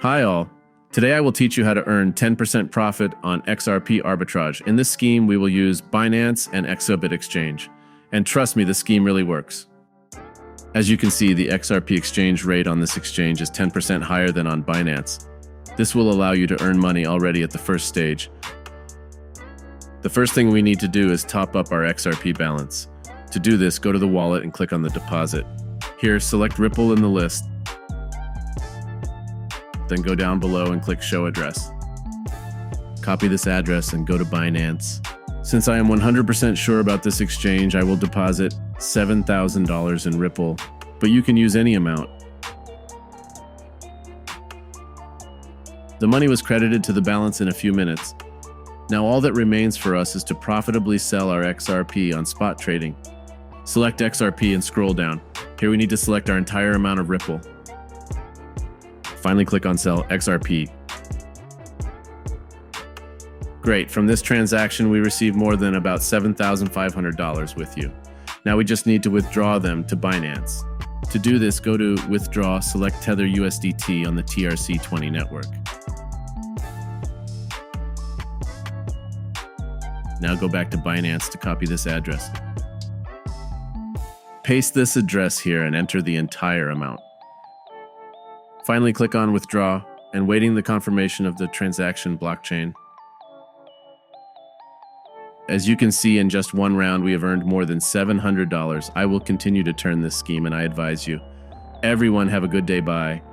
Hi all. Today I will teach you how to earn 10% profit on XRP arbitrage. In this scheme, we will use Binance and Xupbit exchange. And trust me, the scheme really works. As you can see, the XRP exchange rate on this exchange is 10% higher than on Binance. This will allow you to earn money already at the first stage. The first thing we need to do is top up our XRP balance. To do this, go to the wallet and click on the deposit. Here, select Ripple in the list. Then go down below and click Show Address. Copy this address and go to Binance. Since I am 100% sure about this exchange, I will deposit $7,000 in Ripple, but you can use any amount. The money was credited to the balance in a few minutes. Now all that remains for us is to profitably sell our XRP on spot trading. Select XRP and scroll down. Here we need to select our entire amount of Ripple. Finally click on Sell XRP. Great, from this transaction we received more than about $7,500 with you. Now we just need to withdraw them to Binance. To do this, go to Withdraw, select Tether USDT on the TRC20 network. Now go back to Binance to copy this address. Paste this address here and enter the entire amount. Finally, click on Withdraw and waiting the confirmation of the transaction blockchain. As you can see, in just one round, we have earned more than $700. I will continue to turn this scheme and I advise you. Everyone have a good day. Bye.